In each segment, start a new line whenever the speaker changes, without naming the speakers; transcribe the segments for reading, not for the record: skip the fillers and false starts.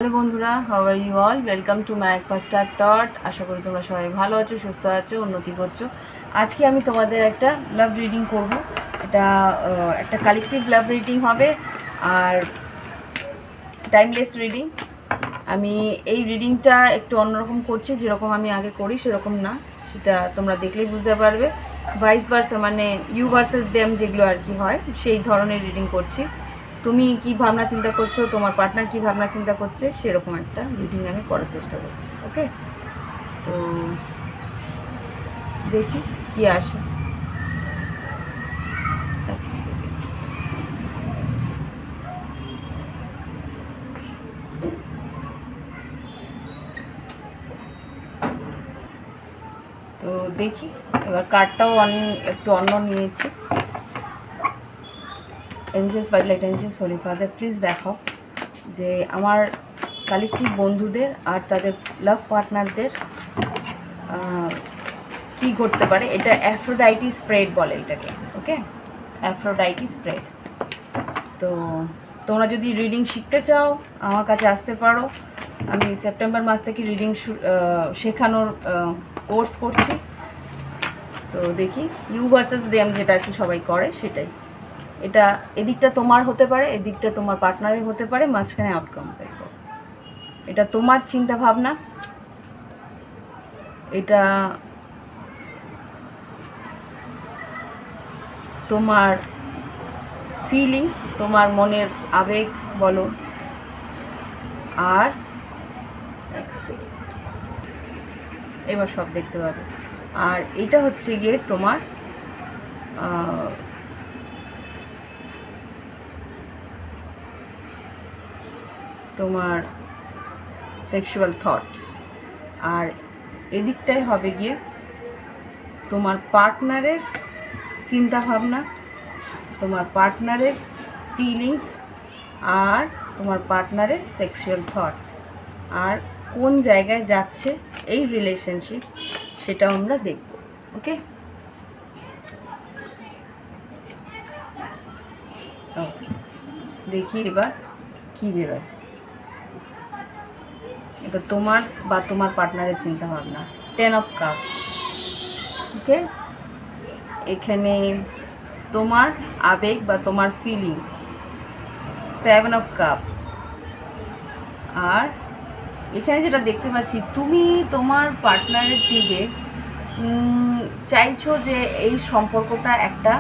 High বন্ধুরা, how are you all? Welcome to my faster tot. আশা করি তোমরা সবাই ভালো আছো, সুস্থ আছো, উন্নতি করছো। আজকে আমি তোমাদের একটা লাভ রিডিং করব। এটা একটা কালেকটিভ লাভ রিডিং হবে আর টাইমলেস রিডিং। আমি এই রিডিংটা একটু অন্যরকম করছি, যেরকম আমি আগে করি সেরকম না, সেটা তোমরা দেখলেই বুঝতে পারবে। ভাইস ভার্সা মানে ইউ ভার্সেস দেম যেগুলো আর কি হয়, সেই ধরনের রিডিং করছি। তুমি কি ভাবনা চিন্তা করছো, তোমার পার্টনার কি ভাবনা চিন্তা করছে, সেরকম একটা রিডিং আমি করার চেষ্টা করছি। ওকে, তো দেখি কি আসে। এক second। তো দেখি, এবার কার্ডটাও আমি একটু অন্য নিয়েছি। Angels, white light angels, holy father, please দেখাও যে আমার কালেকটিভ বন্ধুদের আর তাদের লাভ পার্টনারদের কি করতে পারে। এটা অ্যাফ্রোডাইটি স্প্রেড বলে এটাকে। ওকে, অ্যাফ্রোডাইটি স্প্রেড। তো তোমরা যদি রিডিং শিখতে চাও আমার কাছে আসতে পারো। আমি সেপ্টেম্বর মাস থেকে রিডিং শেখানোর কোর্স করছি। তো দেখি ইউ ভার্সেস দেম যেটা আর কি সবাই করে সেটাই। এটা এদিকটা তোমার হতে পারে, এদিকটা তোমার পার্টনারের হতে পারে, মাঝখানে আউটকাম পাই। এটা তোমার চিন্তা ভাবনা, এটা তোমার ফিলিংস, তোমার মনের আবেগ বলো। আর এবার সব দেখতে পাবে। আর এটা হচ্ছে গিয়ে তোমার তোমার সেক্সুয়াল থটস। আর এদিকটাই হবে গিয়ে তোমার পার্টনারের চিন্তা ভাবনা, তোমার পার্টনারের ফিলিংস আর তোমার পার্টনারের সেক্সুয়াল থটস। আর কোন জায়গায় যাচ্ছে এই রিলেশনশিপ সেটাও আমরা দেখব। ওকে, ওকে, দেখি এবার কী বেরোয়। এটা তোমার বা তোমার পার্টনারের চিন্তা ভাবনা। 10 অফ কাপস। ওকে, এখানে তোমার আবেগ বা তোমার ফিলিংস। 7 of cups. আর এখানে যেটা দেখতে পাচ্ছি, তুমি তোমার পার্টনারের দিকে চাইছো যে এই সম্পর্কটা একটা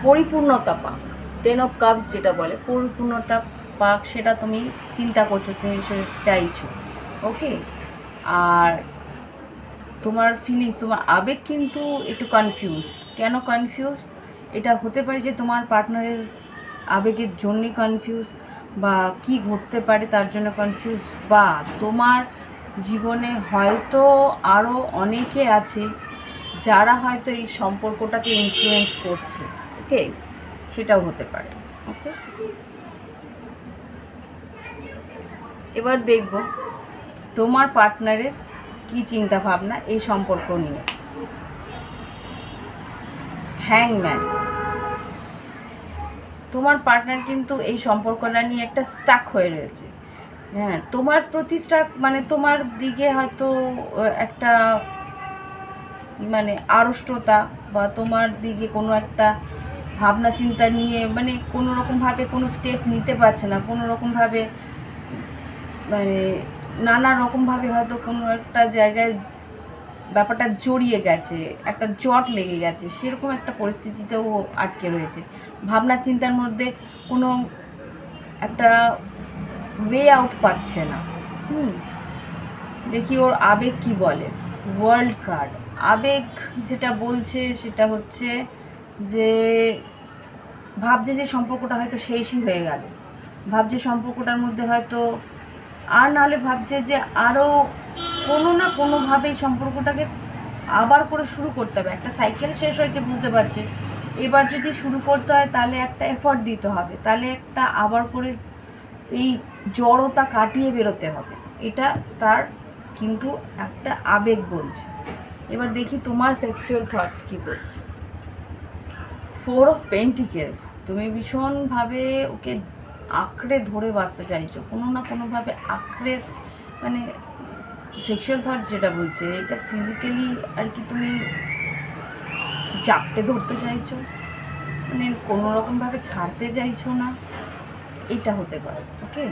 পরিপূর্ণতা পাক। 10 অফ কাপস যেটা বলে পরিপূর্ণতা পাক, সেটা তুমি চিন্তা করছো, তুমি চাইছো। ওকে, আর তোমার ফিলিংস, তোমার আবেগ কিন্তু একটু কনফিউজ। কেন কনফিউজ? এটা হতে পারে যে তোমার পার্টনারের আবেগের জন্যে কনফিউজ, বা কি ঘটতে পারে তার জন্য কনফিউজ, বা তোমার জীবনে হয়তো আরও অনেকে আছে যারা হয়তো এই সম্পর্কটাকে ইনফ্লুয়েন্স করছে। ওকে, সেটাও হতে পারে। ওকে, এবার দেখব তোমার পার্টনারের কি চিন্তা ভাবনা এই সম্পর্ক নিয়ে। হ্যাংম্যান, তোমার পার্টনার কিন্তু এই সম্পর্কটা নিয়ে একটা স্টাক হয়ে রয়েছে। হ্যাঁ, তোমার প্রতি স্টাক মানে তোমার দিকে হয়তো একটা মানে আড়ষ্টতা, বা তোমার দিকে কোনো একটা ভাবনা চিন্তা নিয়ে মানে কোনো রকমভাবে কোনো স্টেপ নিতে পারছে না, কোনো রকমভাবে মানে নানা রকমভাবে হয়তো কোনো একটা জায়গায় ব্যাপারটা জড়িয়ে গেছে, একটা জট লেগে গেছে, সেরকম একটা পরিস্থিতিতেও আটকে রয়েছে। ভাবনা চিন্তার মধ্যে কোনো একটা ওয়ে আউট পাচ্ছে না। দেখি ওর আবেগ কি বলে। ওয়ার্ল্ড কার্ড, আবেগ যেটা বলছে সেটা হচ্ছে যে ভাবছে যে সম্পর্কটা হয়তো শেষই হয়ে গেল, ভাবছে সম্পর্কটার মধ্যে হয়তো আর নাহলে ভাবছে যে আরও কোনো না কোনোভাবেই সম্পর্কটাকে আবার করে শুরু করতে হবে। একটা সাইকেল শেষ হয়েছে বুঝতে পারছে, এবার যদি শুরু করতে হয় তাহলে একটা এফর্ট দিতে হবে, তাহলে একটা আবার করে এই জড়তা কাটিয়ে বেরোতে হবে। এটা তার কিন্তু একটা আবেগ বলছে। এবার দেখি তোমার সেক্সুয়াল থটস কী বলছে। 4 অফ পেন্টিকেলস, তুমি ভীষণভাবে ওকে আঁকড়ে ধরে বাঁচতে চাইছো, কোনো না কোনোভাবে আঁকড়ে, মানে সেক্সুয়াল থট যেটা বলছে এটা ফিজিক্যালি আর কি তুমি জাপটে ধরতে চাইছো, মানে কোনো রকমভাবে ছাড়তে চাইছো না, এটা হতে পারে। ওকে,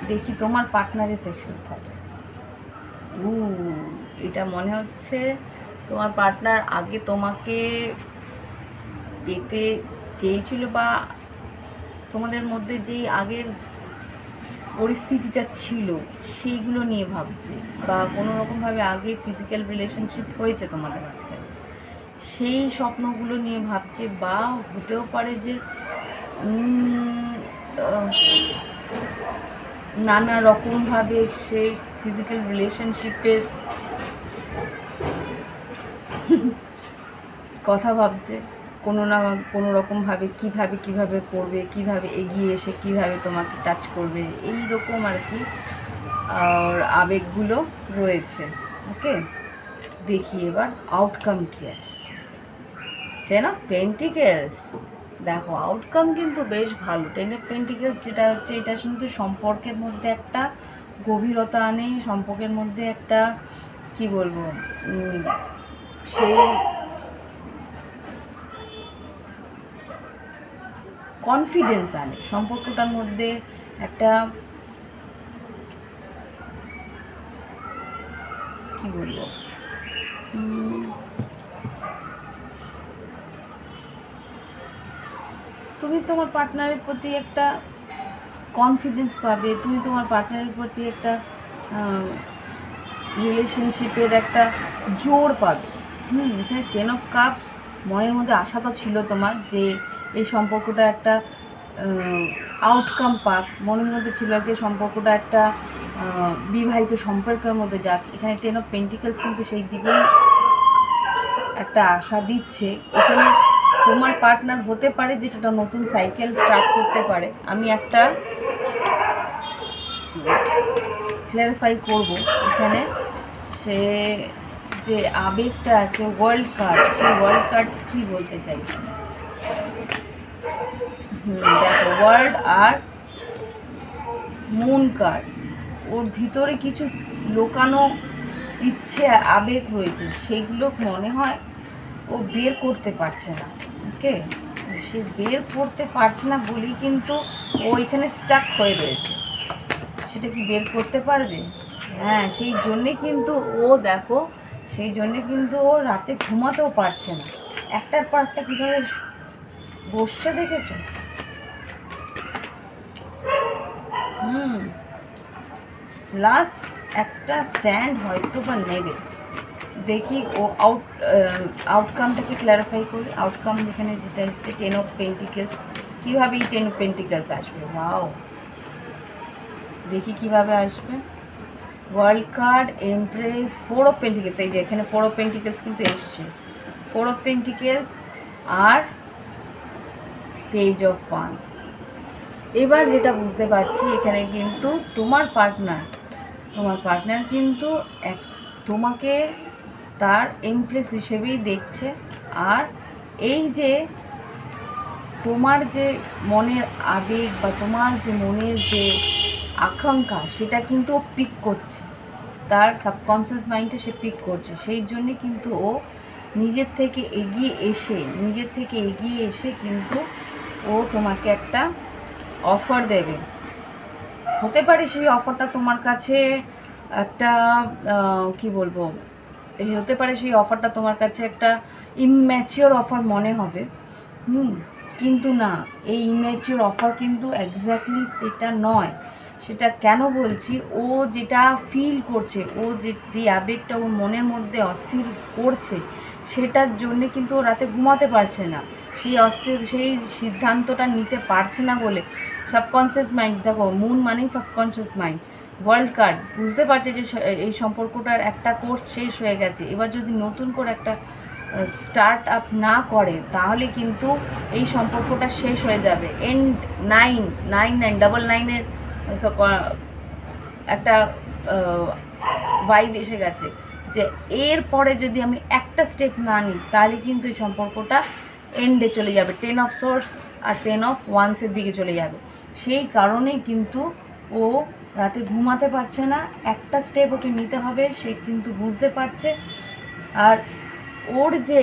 দেখি তোমার পার্টনারের সেক্সুয়াল থটস। এটা মনে হচ্ছে তোমার পার্টনার আগে তোমাকে পেতে চেয়েছিল, বা তোমাদের মধ্যে যেই আগের পরিস্থিতিটা ছিল সেইগুলো নিয়ে ভাবছে, বা কোনো রকমভাবে আগে ফিজিক্যাল রিলেশনশিপ হয়েছে তোমাদের মাঝখানে, সেই স্বপ্নগুলো নিয়ে ভাবছে। বা হতেও পারে যে নানা রকমভাবে সে ফিজিক্যাল রিলেশনশিপের কথা ভাবছে, কোনো না কোনো রকমভাবে কীভাবে করবে, কীভাবে এগিয়ে এসে কীভাবে তোমাকে টাচ করবে, এই রকম আর কি আর আবেগগুলো রয়েছে। ওকে, দেখি এবার আউটকাম কী আসছে। টেন অফ পেন্টিকেলস, দেখো আউটকাম কিন্তু বেশ ভালো। টেন অফ পেন্টিকেলস যেটা হচ্ছে, এটা কিন্তু সম্পর্কের মধ্যে একটা গভীরতা আনে, সম্পর্কের মধ্যে একটা কি বলবো, সেই কনফিডেন্স আনে সম্পর্কটার মধ্যে, একটা কি বলবো, তুমি তোমার পার্টনারের প্রতি একটা কনফিডেন্স পাবে, তুমি তোমার পার্টনারের প্রতি একটা রিলেশনশিপের একটা জোর পাবে। এখানে 10 অফ কাপস, মনের মধ্যে আশা তো ছিল তোমার যে এই সম্পর্কটা একটা আউটকাম পাক, মনের মধ্যে ছিল যে সম্পর্কটা একটা বিবাহিত সম্পর্কের মধ্যে যাক। এখানে 10 অফ পেন্টিকেলস কিন্তু সেই দিকেই একটা আশা দিচ্ছে। এখানে তোমার পার্টনার হতে পারে যেটা নতুন সাইকেল স্টার্ট করতে পারে। আমি একটা ক্ল্যারিফাই করব এখানে, সে যে আবেগটা আছে ওয়ার্ল্ড কার্ড, সেই ওয়ার্ল্ড কার্ড কী বলতে চাইছে। দেখো ওয়ার্ল্ড আর মুন কার্ড, ওর ভিতরে কিছু লোকানো ইচ্ছে আবেগ রয়েছে, সেগুলো মনে হয় ও বের করতে পারছে না। ওকে, সে বের করতে পারছে না বলেই কিন্তু ও এখানে স্টাক হয়ে রয়েছে। সেটা কি বের করতে পারবে? হ্যাঁ, সেই জন্যে কিন্তু ও দেখো, সেই জন্যে কিন্তু ও রাতে ঘুমাতেও পারছে না, একটার পর একটা কীভাবে বসছে দেখেছো। লাস্ট একটা স্ট্যান্ড হয়তো বা নেবে। দেখি ও আউটকামটাকে ক্ল্যারিফাই করি। আউটকাম এখানে যেটা এসছে 10 অফ পেন্টিকেলস, কীভাবে এই 10 অফ পেন্টিকেলস আসবে। ওয়াও, দেখি কিভাবে আসবে। World card, empress, 4 of pentacles, এই যে এখানে 4 অফ পেন্টিকেলস কিন্তু এসছে, 4 অফ পেন্টিকেলস আর পেজ অফ ওয়ান্স। এবার যেটা বুঝতে পারছি এখানে কিন্তু তোমার পার্টনার কিন্তু তোমাকে তার এমপ্রেস হিসেবেই দেখছে। আর এই যে তোমার যে মনের আবেগ বা তোমার যে মনের যে আকাঙ্ক্ষা, সেটা কিন্তু ও পিক করছে, তার সাবকনসিয়াস মাইন্ডে সে পিক করছে। সেই জন্যে কিন্তু ও নিজের থেকে এগিয়ে এসে কিন্তু ও তোমাকে একটা অফার দেবে। হতে পারে সেই অফারটা তোমার কাছে একটা কি বলবো, হতে পারে সেই অফারটা তোমার কাছে একটা ইম্যাচিওর অফার মনে হবে। কিন্তু না, এই ইম্যাচিওর অফার কিন্তু এক্স্যাক্টলি এটা নয়। সেটা কেন বলছি, ও যেটা ফিল করছে, ও যে আবেগটা ওর মনের মধ্যে অস্থির করছে, সেটার জন্যে কিন্তু ও রাতে ঘুমাতে পারছে না। সেই সিদ্ধান্তটা নিতে পারছে না বলে সাবকনসিয়াস মাইন্ড, দেখো মুন মানেই সাবকনসিয়াস মাইন্ড, ওয়ার্ল্ড কার্ড বুঝতে পারছে যে এই সম্পর্কটার একটা কোর্স শেষ হয়ে গেছে। এবার যদি নতুন করে একটা স্টার্ট আপ না করে তাহলে কিন্তু এই সম্পর্কটা শেষ হয়ে যাবে। এন্ড 999 একটা ভাইব এসে গেছে যে এর পরে যদি আমি একটা স্টেপ না নিই তাহলে কিন্তু এই সম্পর্কটা এন্ডে চলে যাবে। 10 অফ সোর্স আর 10 অফ ওয়ান্সের দিকে চলে যাবে। সেই কারণেই কিন্তু ও রাতে ঘুমাতে পারছে না। একটা স্টেপ ওকে নিতে হবে, সে কিন্তু বুঝতে পারছে। আর ওর যে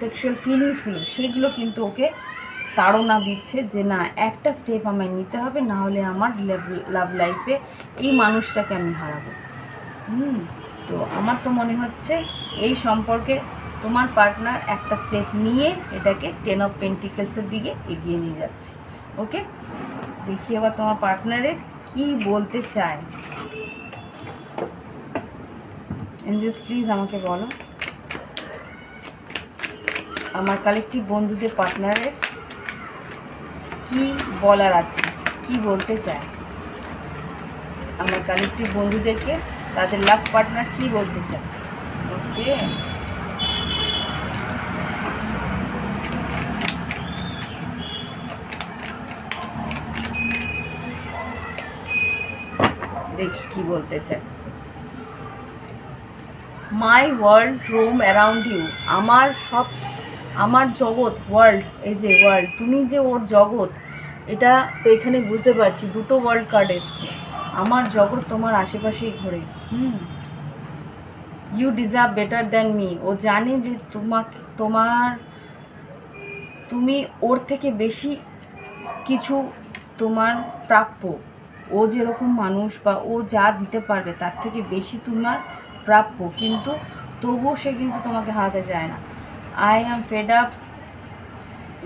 সেক্সুয়াল ফিলিংসগুলো সেগুলো কিন্তু ওকে তাড়না দিচ্ছে যে না, একটা স্টেপ আমায় নিতে হবে, না হলে আমার লাভ লাইফে এই মানুষটাকে আমি হারাবো। তো আমার তো মনে হচ্ছে এই সম্পর্কে তোমার পার্টনার একটা স্টেপ নিয়ে এটাকে 10 অফ পেন্টিকেলসের দিকে এগিয়ে নিয়ে যাচ্ছে। ওকে, দেখি আবার তোমার পার্টনারের কি বলতে চায়। এঞ্জেলস প্লিজ আমাকে বলো আমার কালেকটিভ বন্ধুদের পার্টনারের কি বলার আছে, কি বলতে চায়। আমার কালেকটিভ বন্ধুদেরকে তাদের লাভ পার্টনার কি বলতে চায়। ওকে, দেখি কি বলতে চায়। My world roam around you, আমার জগৎ, ওয়ার্ল্ড, এই যে ওয়ার্ল্ড, তুমি যে ওর জগৎ, এটা তো এখানে বুঝতে পারছি, দুটো ওয়ার্ল্ড কার্ড এসছে। আমার জগৎ তোমার আশেপাশেই ঘোরে। You deserve better than me, ও জানে যে তুমি ওর থেকে বেশি কিছু তোমার প্রাপ্য। ও যেরকম মানুষ বা ও যা দিতে পারবে তার থেকে বেশি তোমার প্রাপ্য, কিন্তু তবুও সে কিন্তু তোমাকে হারাতে চায় না। I am fed up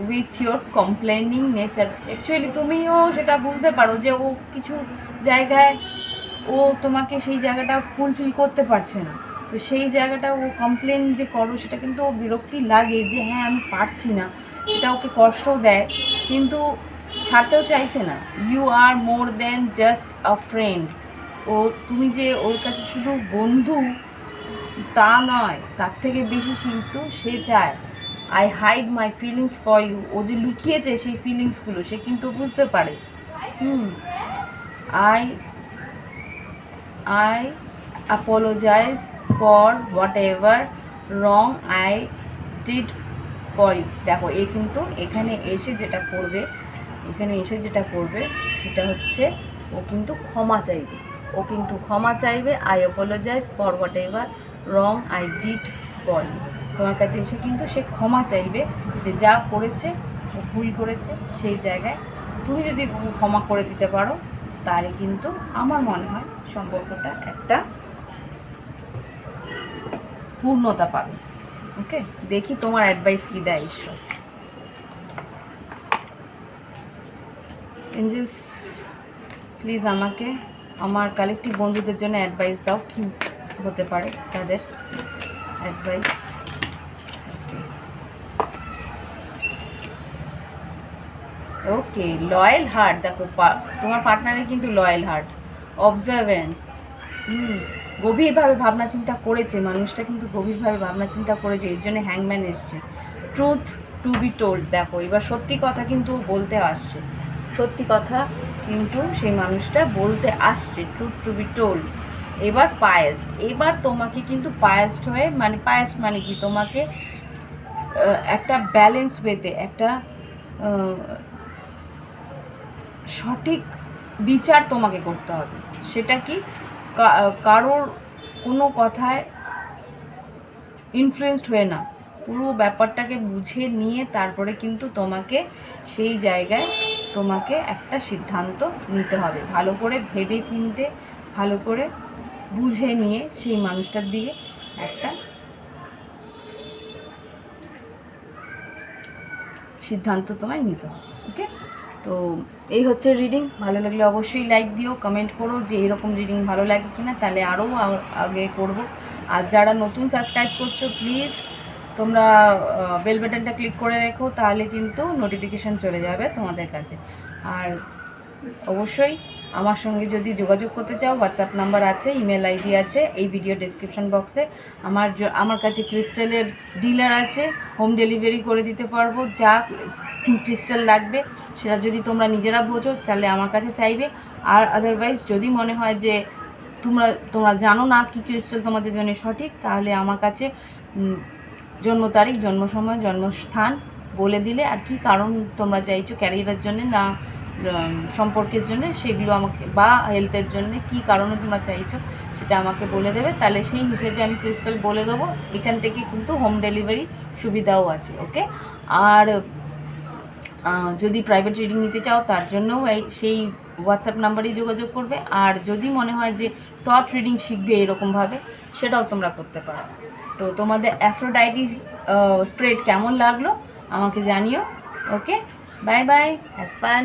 with your complaining nature. Actually তুমিও সেটা বুঝতে পারো যে ও কিছু জায়গায় ও তোমাকে সেই জায়গাটা ফুলফিল করতে পারছে না। তো সেই জায়গাটা ও কমপ্লেন যে করো সেটা কিন্তু ওর বিরক্তি লাগে যে হ্যাঁ আমি পারছি না, এটা ওকে কষ্টও দেয়, কিন্তু ছাড়তেও চাইছে না। You are more than just a friend, তুমি যে ওর কাছে শুধু বন্ধু তা নয়, তার থেকে বেশি কিন্তু সে চায়। I hide my feelings for you, ও যে লুকিয়েছে সেই ফিলিংসগুলো সে কিন্তু বুঝতে পারে। I apologize for whatever wrong I did for you. দেখো এ কিন্তু এখানে এসে যেটা করবে সেটা হচ্ছে ও কিন্তু ক্ষমা চাইবে। I apologize for whatever wrong I did for you, তোমার কাছে এসে কিন্তু সে ক্ষমা চাইবে যে যা করেছে ও ভুল করেছে, সেই জায়গায় তুমি যদি ক্ষমা করে দিতে পারো তাহলে কিন্তু আমার মনে হয় সম্পর্কটা একটা পূর্ণতা পাবে। ওকে, দেখি তোমার অ্যাডভাইস কী দেয় ঈশ্বর। এঞ্জেলস প্লিজ আমাকে আমার কালেকটিভ বন্ধুদের জন্য অ্যাডভাইস দাও, কী হতে পারে তাদের অ্যাডভাইস। ওকে, লয়াল হার্ট। দেখো তোমার পার্টনারে কিন্তু লয়াল হার্ট, অবজারভেন্ট, গভীরভাবে ভাবনা চিন্তা করেছে, মানুষটা কিন্তু গভীরভাবে ভাবনা চিন্তা করেছে, এর জন্য হ্যাংম্যান এসছে। ট্রুথ টু বি টোল্ড, দেখো এবার সত্যি কথা কিন্তু বলতে আসছে, সত্যি কথা কিন্তু সেই মানুষটা বলতে আসছে, ট্রুথ টু বি টোল্ড। এবার পায়েস্ট, এবার তোমাকে কিন্তু পায়েস্ট হয়ে পায়েস্ট মানে কি, তোমাকে একটা ব্যালেন্স ওয়েতে একটা সঠিক বিচার তোমাকে করতে হবে। সেটা কি, কারোর কোনো কথায় ইনফ্লুয়েসড হয়ে না, পুরো ব্যাপারটাকে বুঝে নিয়ে তারপরে কিন্তু তোমাকে সেই জায়গায় তোমাকে একটা সিদ্ধান্ত নিতে হবে, ভালো করে ভেবে চিনতে, ভালো করে বুঝে নিয়ে সেই মানুষটার দিকে একটা সিদ্ধান্ত তোমায় নিতে হবে। ওকে, তো এই হচ্ছে রিডিং। ভালো লাগলে অবশ্যই লাইক দিও, কমেন্ট করো যে এরকম রিডিং ভালো লাগে কিনা, তাহলে আরও আগে করব। আর যারা নতুন সাবস্ক্রাইব করছো প্লিজ তোমরা বেল বাটনটা ক্লিক করে রেখো, তাহলে কিন্তু নোটিফিকেশান চলে যাবে তোমাদের কাছে। আর অবশ্যই আমার সঙ্গে যদি যোগাযোগ করতে চাও হোয়াটসঅ্যাপ নাম্বার আছে, ইমেল আইডি আছে এই ভিডিও ডেসক্রিপশন বক্সে। আমার কাছে ক্রিস্টালের ডিলার আছে, হোম ডেলিভারি করে দিতে পারবো। যা ক্রিস্টাল লাগবে সেটা যদি তোমরা নিজেরা বোঝো তাহলে আমার কাছে চাইবে। আর আদারওয়াইজ যদি মনে হয় যে তোমরা জানো না কী ক্রিস্টাল তোমাদের জন্য সঠিক, তাহলে আমার কাছে জন্ম তারিখ, জন্ম সময়, জন্মস্থান বলে দিলে, আর কি কারণ তোমরা চাইছো, ক্যারিয়ারের জন্য না সম্পর্কের জন্য, সেগুলো আমাকে, বা হেলথের জন্য কী কারণে তোমরা চাইছো সেটা আমাকে বলে দেবে। তাহলে সেই হিসেবে আমি ক্রিস্টাল বলে দেবো। এখান থেকে কিন্তু হোম ডেলিভারি সুবিধাও আছে। ওকে, আর যদি প্রাইভেট রিডিং নিতে চাও তার জন্যও সেই হোয়াটসঅ্যাপ নাম্বারেই যোগাযোগ করবে। আর যদি মনে হয় যে টট রিডিং শিখবে এরকমভাবে, সেটাও তোমরা করতে পারো। তো তোমাদের অ্যাফ্রোডাইটি স্প্রেড কেমন লাগলো আমাকে জানিও। ওকে, বাই বাই, হ্যাভ ফান।